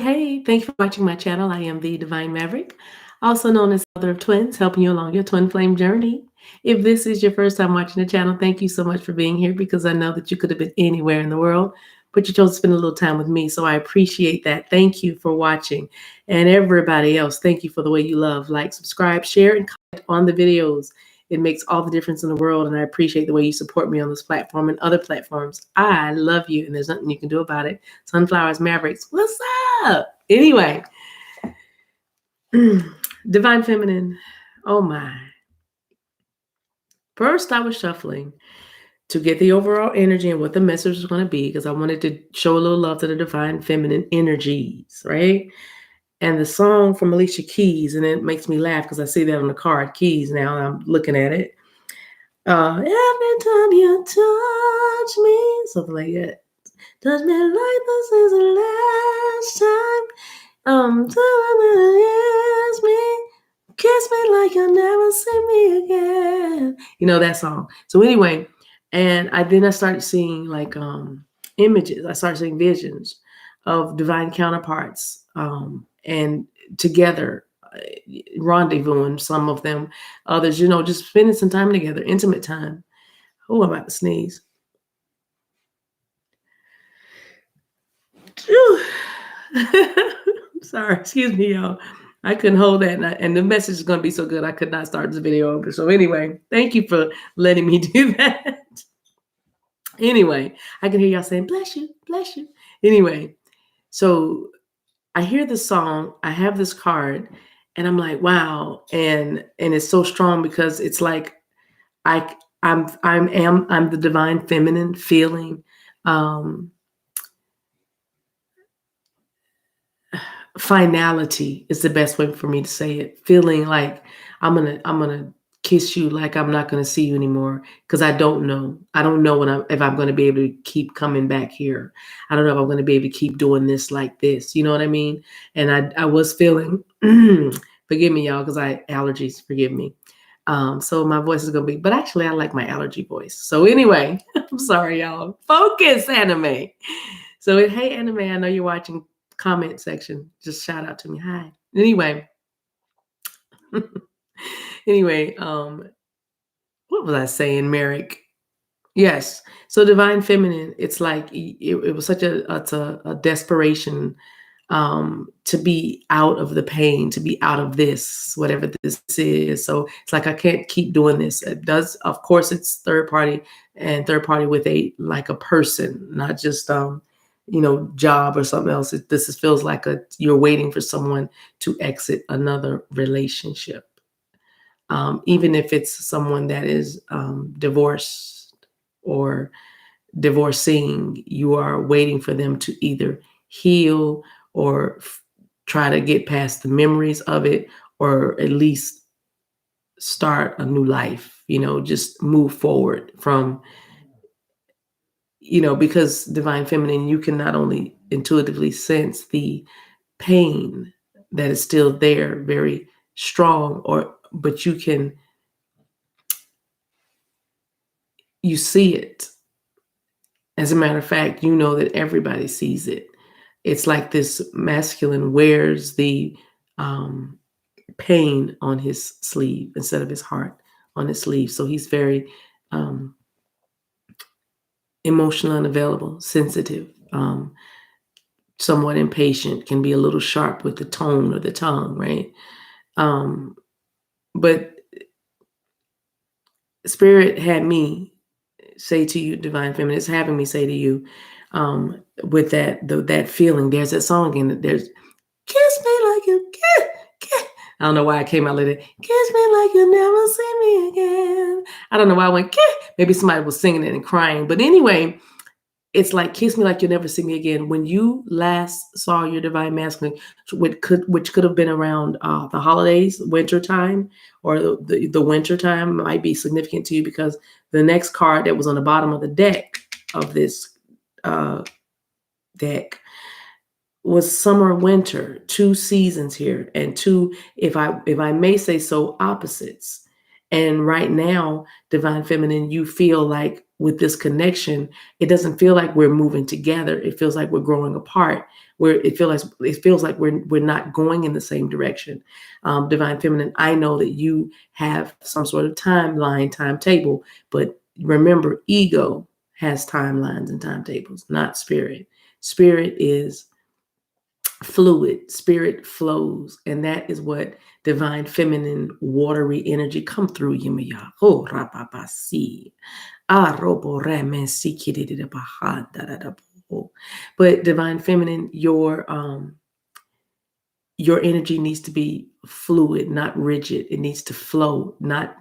Hey, thank you for watching my channel. I am the Divine Maverick, also known as Mother of Twins, helping you along your twin flame journey. If this is your first time watching the channel, thank you so much for being here because I know that you could have been anywhere in the world, but you chose to spend a little time with me. So I appreciate that. Thank you for watching. And everybody else, thank you for the way you love, like, subscribe, share, and comment on the videos. It makes all the difference in the world, and I appreciate the way you support me on this platform and other platforms. I love you, and there's nothing you can do about it. Sunflowers, Mavericks, what's up? Anyway, Divine Feminine, oh my. First, I was shuffling to get the overall energy and what the message was going to be because I wanted to show a little love to the Divine Feminine energies, right? And the song from Alicia Keys, and it makes me laugh because I see that on the card, Keys, now, and I'm looking at it. Every time you touch me, something like that. Touch me like this is the last time. Kiss me, kiss me like you'll never see me again. You know that song. So anyway, and I started seeing like images. I started seeing visions of divine counterparts and together rendezvousing, some of them, others, just spending some time together, intimate time. Oh, I'm about to sneeze. Sorry, excuse me, y'all. I couldn't hold that, and the message is going to be so good, I could not start this video over. So anyway, thank you for letting me do that. Anyway, I can hear y'all saying, bless you, bless you. Anyway, so I hear this song, I have this card, and I'm like, wow. And it's so strong because it's like I'm the divine feminine feeling finality is the best way for me to say it. Feeling like I'm gonna kiss you like I'm not gonna see you anymore because I don't know. I don't know if I'm gonna be able to keep coming back here. I don't know if I'm gonna be able to keep doing this like this. You know what I mean? And I was feeling. Forgive me, y'all, because allergies. Forgive me. So my voice is gonna be. But actually, I like my allergy voice. So anyway, I'm sorry, y'all. Focus, anime. So hey, anime. I know you're watching. Comment section, just shout out to me. Hi. Anyway, what was I saying, Merrick? Yes. So divine feminine, it's like it was such a desperation to be out of the pain, to be out of this, whatever this is. So it's like I can't keep doing this. It does, of course, it's third party with a person, not just job or something else. This feels like you're waiting for someone to exit another relationship. Even if it's someone that is divorced or divorcing, you are waiting for them to either heal or try to get past the memories of it, or at least start a new life, just move forward from, because divine feminine, you can not only intuitively sense the pain that is still there, very strong, but you see it. As a matter of fact, you know that everybody sees it. It's like this masculine wears the pain on his sleeve instead of his heart on his sleeve. So he's very emotional and available, sensitive, somewhat impatient, can be a little sharp with the tone or the tongue, right? But Spirit had me say to you, divine feminine, it's having me say to you, with that feeling, there's that song in it. There's kiss me like you kiss. I don't know why I came out like that. Kiss me like you never see me again. I don't know why I went kiss. Maybe somebody was singing it and crying. But anyway, it's like kiss me like you'll never see me again. When you last saw your divine masculine, which could have been around the holidays, winter time, or the winter time might be significant to you because the next card that was on the bottom of the deck of this deck was summer, winter, 2 seasons here, and 2, if I may say so, opposites. And right now, divine feminine, you feel like with this connection, it doesn't feel like we're moving together. It feels like we're growing apart. Where it feels like we're not going in the same direction. Divine Feminine, I know that you have some sort of timetable, but remember, ego has timelines and timetables, not spirit. Spirit is fluid, spirit flows, and that is what divine feminine watery energy come through Yimaya. Oh, rapapasi. But divine feminine, your energy needs to be fluid, not rigid. It needs to flow, not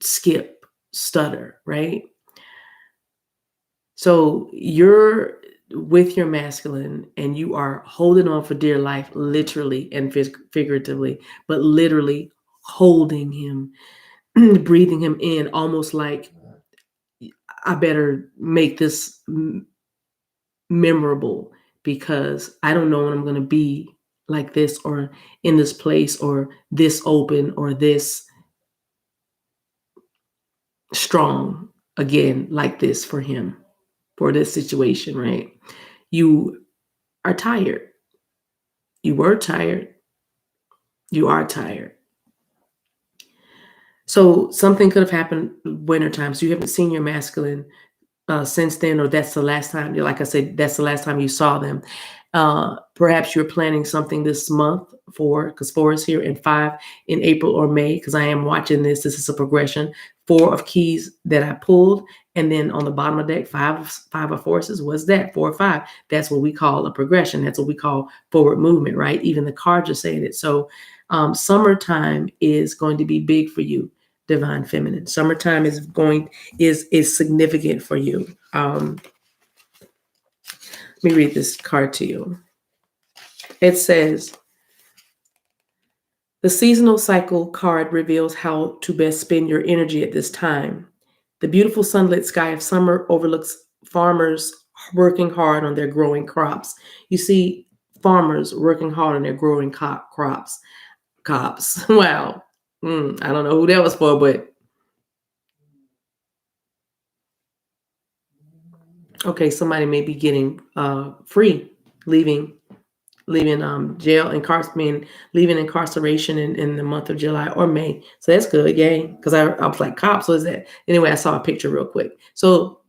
skip, stutter, right? So you're with your masculine and you are holding on for dear life, literally and figuratively, but literally holding him, breathing him in, almost like I better make this memorable because I don't know when I'm going to be like this or in this place or this open or this strong again like this for him, for this situation, right? You are tired. You were tired. You are tired. So something could have happened wintertime. So you haven't seen your masculine since then, or that's the last time, like I said, that's the last time you saw them. Perhaps you're planning something this month because 4 is here and 5 in April or May, because I am watching this. This is a progression. 4 of keys that I pulled. And then on the bottom of the deck, 5 of forces. What's that? 4 or 5. That's what we call a progression. That's what we call forward movement, right? Even the cards are saying it. So summertime is going to be big for you, divine feminine. Summertime is significant for you. Let me read this card to you. It says, the seasonal cycle card reveals how to best spend your energy at this time. The beautiful sunlit sky of summer overlooks farmers working hard on their growing crops. You see farmers working hard on their growing crops. Wow. I don't know who that was for, but okay, somebody may be getting free, leaving jail, leaving incarceration in the month of July or May. So that's good, yay. Because I was like, cops, what is that? Anyway, I saw a picture real quick. So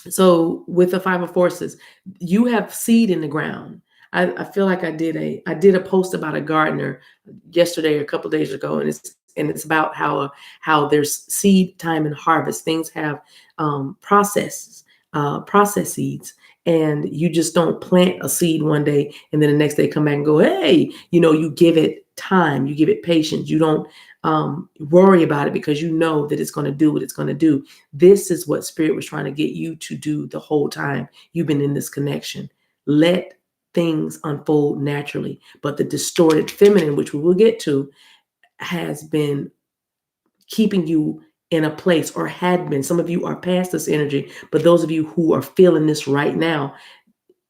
with the 5 of forces, you have seed in the ground. I feel like I did a post about a gardener yesterday or a couple of days ago, and it's about how there's seed time and harvest. Things have process seeds, and you just don't plant a seed one day and then the next day come back and go, hey, you give it time, you give it patience. You don't worry about it because you know that it's going to do what it's going to do. This is what spirit was trying to get you to do the whole time you've been in this connection. Let things unfold naturally. But the distorted feminine, which we will get to, has been keeping you in a place, or had been. Some of you are past this energy, but those of you who are feeling this right now,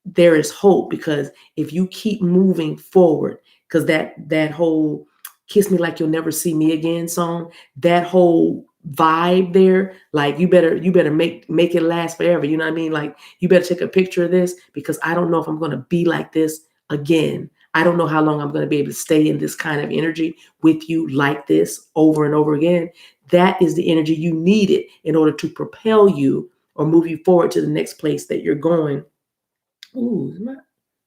there is hope, because if you keep moving forward, because that whole kiss me like you'll never see me again song, that whole vibe there, like you better make it last forever. You know what I mean? Like you better take a picture of this, because I don't know if I'm going to be like this again. I don't know how long I'm going to be able to stay in this kind of energy with you like this over and over again. That is the energy you needed in order to propel you or move you forward to the next place that you're going. Ooh,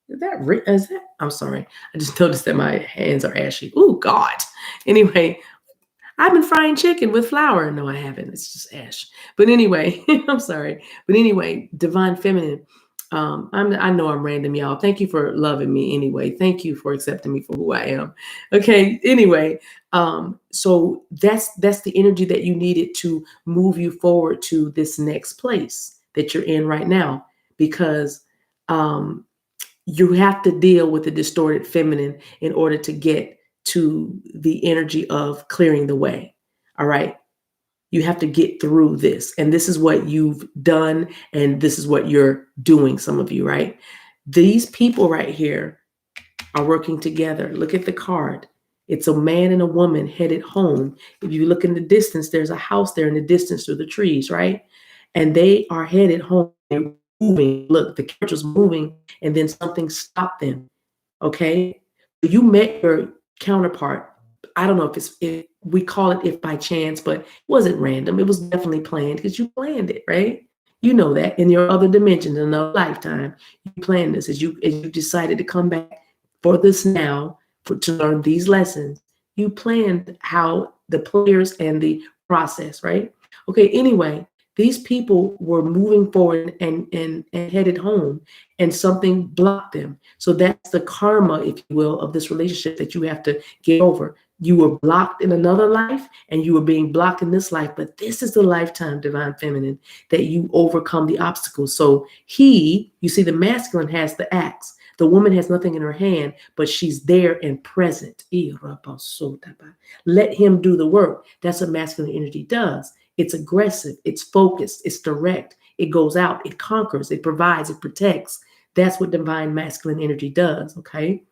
is that? I'm sorry. I just noticed that my hands are ashy. Ooh, God. Anyway, I've been frying chicken with flour. No, I haven't. It's just ash. But anyway, I'm sorry. But anyway, divine feminine. I know I'm random, y'all. Thank you for loving me anyway. Thank you for accepting me for who I am. Okay. Anyway, so that's the energy that you needed to move you forward to this next place that you're in right now, because you have to deal with the distorted feminine in order to get to the energy of clearing the way. All right. You have to get through this. And this is what you've done. And this is what you're doing, some of you, right? These people right here are working together. Look at the card. It's a man and a woman headed home. If you look in the distance, there's a house there in the distance through the trees, right? and they are headed home. They're moving. Look, the carriage was moving, and then something stopped them. Okay, you met your counterpart. I don't know if we call it if by chance, but it wasn't random. It was definitely planned because you planned it, right? You know that in your other dimensions, in another lifetime, you planned this as you decided to come back for this now to learn these lessons. You planned how the players and the process, right? Okay. Anyway, these people were moving forward and headed home, and something blocked them. So that's the karma, if you will, of this relationship that you have to get over. You were blocked in another life, and you were being blocked in this life, but this is the lifetime, divine feminine, that you overcome the obstacles. So you see, the masculine has the axe. The woman has nothing in her hand, but she's there and present. Let him do the work. That's what masculine energy does. It's aggressive, it's focused, it's direct, it goes out, it conquers, it provides, it protects. That's what divine masculine energy does. Okay.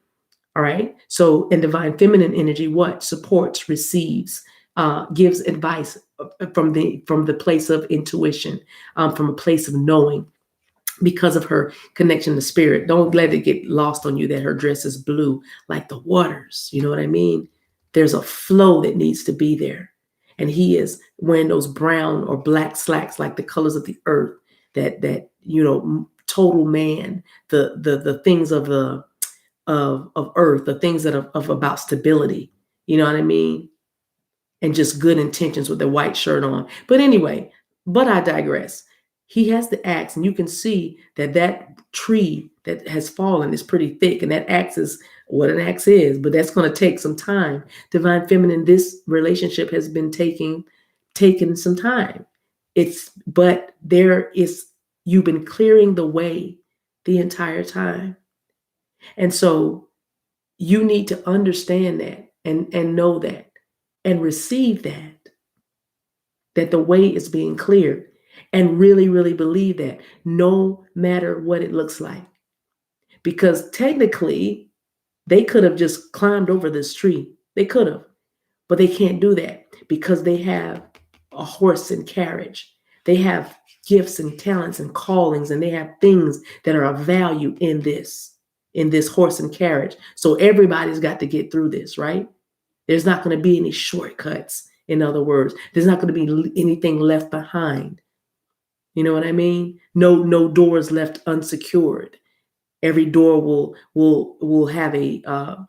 All right. So, in divine feminine energy, what supports, receives, gives advice from the place of intuition, from a place of knowing, because of her connection to spirit. Don't let it get lost on you that her dress is blue like the waters. You know what I mean? There's a flow that needs to be there. And he is wearing those brown or black slacks like the colors of the earth, that total man, the things of earth, the things that are of about stability. You know what I mean? And just good intentions with the white shirt on. But anyway, I digress. He has the axe, and you can see that tree that has fallen is pretty thick, and that axe is what an axe is, but that's going to take some time. Divine feminine, this relationship has been taking some time. But you've been clearing the way the entire time. And so you need to understand that and know that and receive that the way is being cleared, and really, really believe that, no matter what it looks like. Because technically, they could have just climbed over this tree. They could have, but they can't do that because they have a horse and carriage. They have gifts and talents and callings, and they have things that are of value in this horse and carriage. So everybody's got to get through this, right? There's not going to be any shortcuts. In other words, there's not going to be anything left behind. You know what I mean? No doors left unsecured. Every door will have a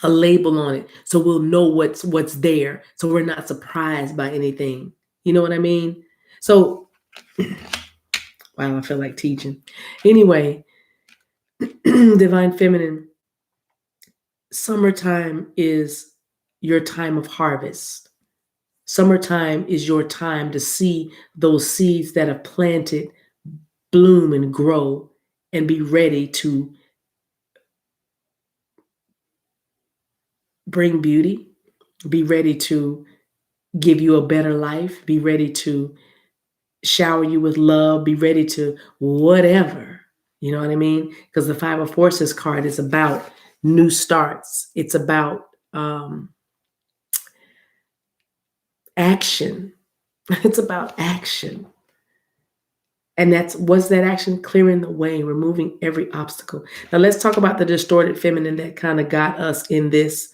label on it, so we'll know what's there. So we're not surprised by anything. You know what I mean? So, wow, I feel like teaching. Anyway, divine feminine, summertime is your time of harvest. Summertime is your time to see those seeds that are planted bloom and grow and be ready to bring beauty, be ready to give you a better life, be ready to shower you with love, be ready to whatever. You know what I mean? Because the Five of Forces card is about new starts. It's about action. It's about action. And what's that action? Clearing the way, removing every obstacle. Now let's talk about the distorted feminine that kind of got us in this,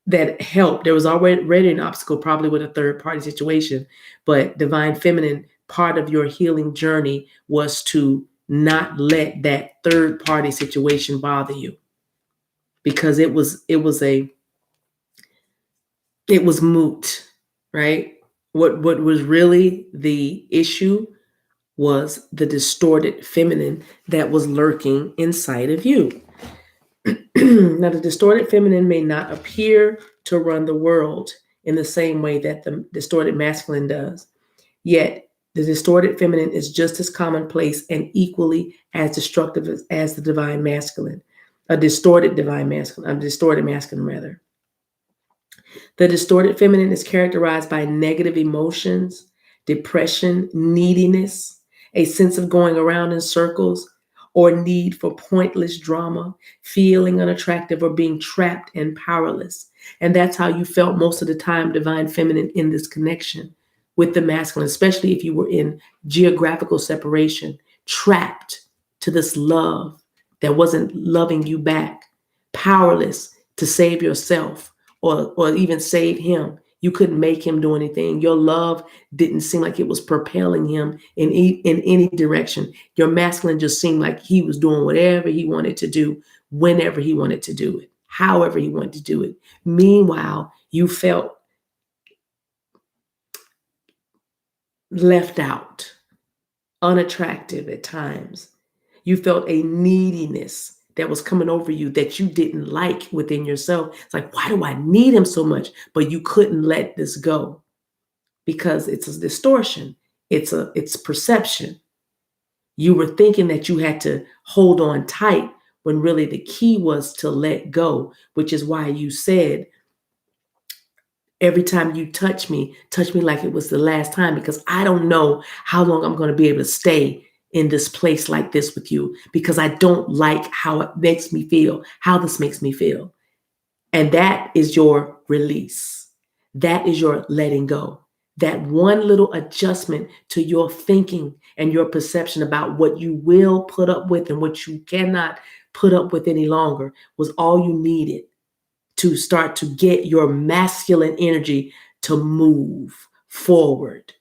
that helped. There was already an obstacle, probably with a third party situation, but divine feminine, part of your healing journey was to not let that third party situation bother you, because it was moot, right? What was really the issue was the distorted feminine that was lurking inside of you. Now, the distorted feminine may not appear to run the world in the same way that the distorted masculine does. Yet, the distorted feminine is just as commonplace and equally as destructive as the divine masculine. A distorted masculine, rather. The distorted feminine is characterized by negative emotions, depression, neediness, a sense of going around in circles, or need for pointless drama, feeling unattractive, or being trapped and powerless. And that's how you felt most of the time, divine feminine, in this connection. with the masculine, especially if you were in geographical separation, trapped to this love that wasn't loving you back, powerless to save yourself or even save him. You couldn't make him do anything. Your love didn't seem like it was propelling him in any direction. Your masculine just seemed like he was doing whatever he wanted to do, whenever he wanted to do it, however he wanted to do it. Meanwhile, you felt left out, unattractive at times. You felt a neediness that was coming over you that you didn't like within yourself. It's like, why do I need him so much? But you couldn't let this go because it's a distortion. It's perception. You were thinking that you had to hold on tight when really the key was to let go, which is why you said, every time you touch me like it was the last time, because I don't know how long I'm going to be able to stay in this place like this with you, because I don't like how it makes me feel, how this makes me feel. And that is your release. That is your letting go. That one little adjustment to your thinking and your perception about what you will put up with and what you cannot put up with any longer was all you needed to start to get your masculine energy to move forward,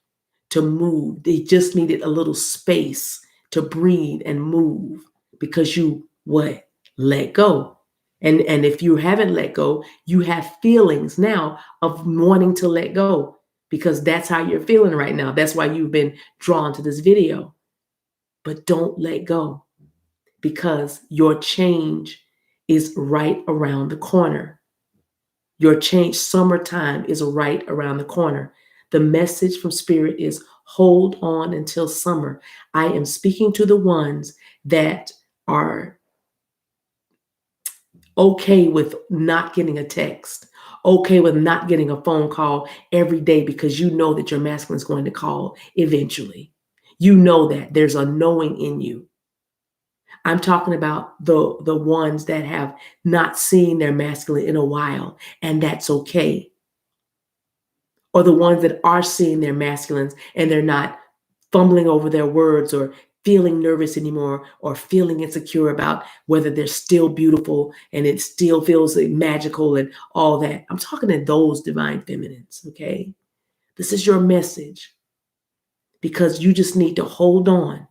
to move. They just needed a little space to breathe and move because you what? Let go. And if you haven't let go, you have feelings now of wanting to let go because that's how you're feeling right now. That's why you've been drawn to this video. But don't let go because your change is right around the corner. Your change, summertime is right around the corner. The message from Spirit is hold on until summer. I am speaking to the ones that are okay with not getting a text, okay with not getting a phone call every day because you know that your masculine is going to call eventually. You know that there's a knowing in you. I'm talking about the ones that have not seen their masculine in a while, and that's okay. Or the ones that are seeing their masculines and they're not fumbling over their words or feeling nervous anymore or feeling insecure about whether they're still beautiful and it still feels like magical and all that. I'm talking to those divine feminines, okay? This is your message because you just need to hold on.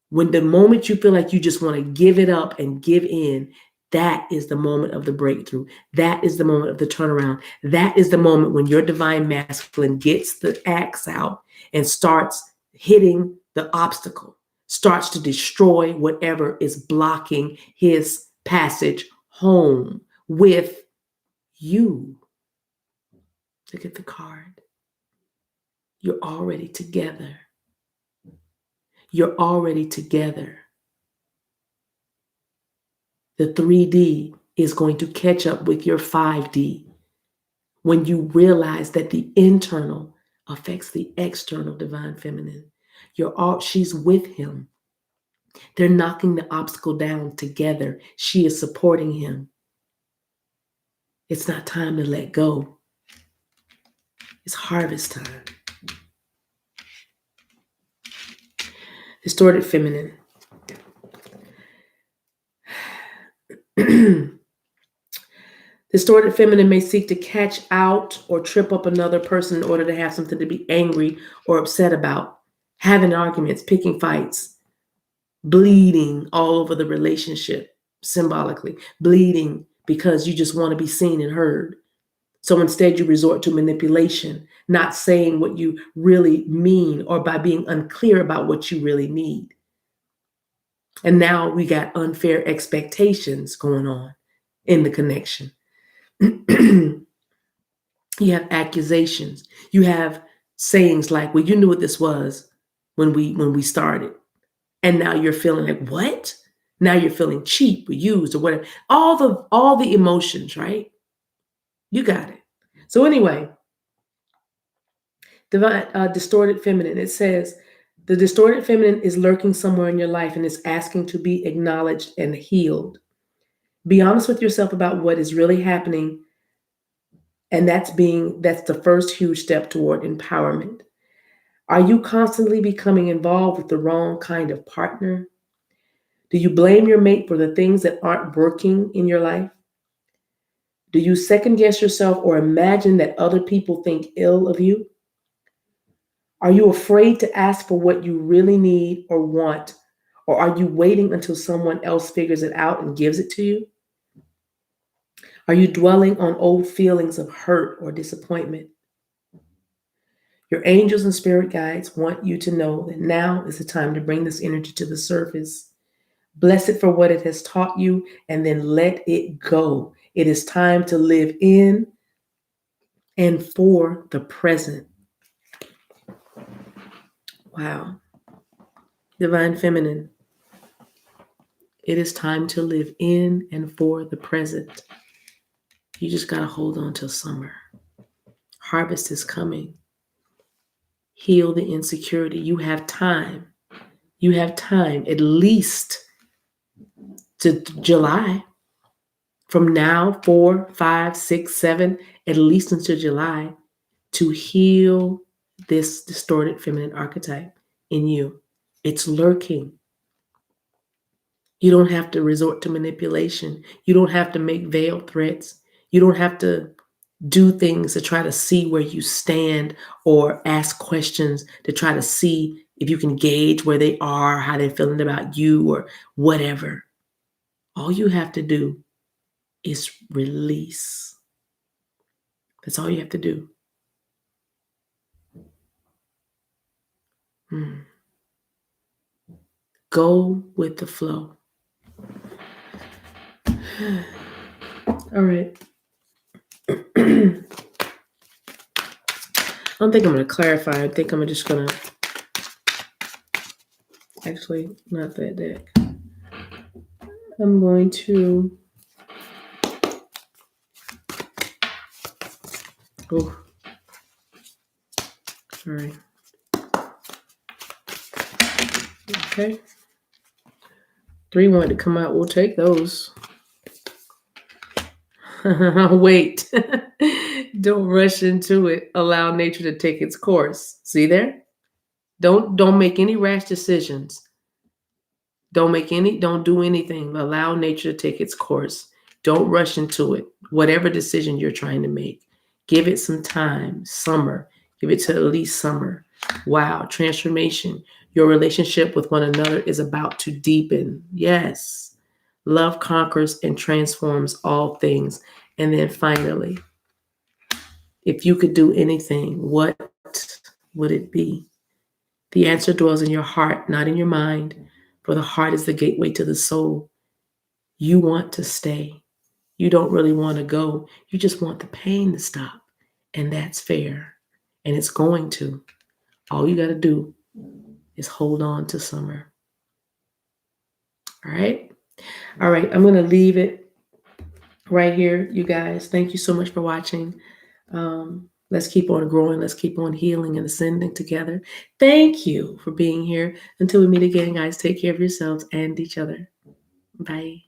When the moment you feel like you just want to give it up and give in, that is the moment of the breakthrough. That is the moment of the turnaround. That is the moment when your divine masculine gets the axe out and starts hitting the obstacle, starts to destroy whatever is blocking his passage home with you. Look at the card. You're already together. You're already together. The 3D is going to catch up with your 5D when you realize that the internal affects the external divine feminine. She's with him. They're knocking the obstacle down together. She is supporting him. It's not time to let go. It's harvest time. Distorted feminine. Distorted feminine may seek to catch out or trip up another person in order to have something to be angry or upset about, having arguments, picking fights, bleeding all over the relationship, symbolically, bleeding because you just want to be seen and heard. So instead you resort to manipulation, not saying what you really mean or by being unclear about what you really need. And now we got unfair expectations going on in the connection. You have accusations. You have sayings like, well, you knew what this was when we started. And now you're feeling like, what? Now you're feeling cheap or used or whatever. All the emotions, right? You got it. So anyway, distorted feminine. It says, the distorted feminine is lurking somewhere in your life and is asking to be acknowledged and healed. Be honest with yourself about what is really happening. And that's the first huge step toward empowerment. Are you constantly becoming involved with the wrong kind of partner? Do you blame your mate for the things that aren't working in your life? Do you second guess yourself or imagine that other people think ill of you? Are you afraid to ask for what you really need or want? Or are you waiting until someone else figures it out and gives it to you? Are you dwelling on old feelings of hurt or disappointment? Your angels and spirit guides want you to know that now is the time to bring this energy to the surface. Bless it for what it has taught you and then let it go. It is time to live in and for the present. Wow. Divine Feminine, it is time to live in and for the present. You just got to hold on till summer. Harvest is coming. Heal the insecurity. You have time. You have time at least to July. From now, 4, 5, 6, 7, at least until July, to heal this distorted feminine archetype in you. It's lurking. You don't have to resort to manipulation. You don't have to make veiled threats. You don't have to do things to try to see where you stand or ask questions to try to see if you can gauge where they are, how they're feeling about you or whatever. All you have to do is release. That's all you have to do. Go with the flow. All right. I don't think I'm going to clarify. I think I'm just going to, actually, not that deck. I'm going to, oh, sorry. Okay. 3 wanted to come out. We'll take those. Wait. Don't rush into it. Allow nature to take its course. See there? Don't make any rash decisions. Don't do anything. Allow nature to take its course. Don't rush into it. Whatever decision you're trying to make, give it some time. Summer. Give it to at least summer. Wow. Transformation. Your relationship with one another is about to deepen. Yes. Love conquers and transforms all things. And then finally, if you could do anything, what would it be? The answer dwells in your heart, not in your mind, for the heart is the gateway to the soul. You want to stay. You don't really want to go. You just want the pain to stop. And that's fair. And it's going to. All you got to do is hold on to summer. All right? All right. I'm going to leave it right here, you guys. Thank you so much for watching. Let's keep on growing. Let's keep on healing and ascending together. Thank you for being here. Until we meet again, guys, take care of yourselves and each other. Bye.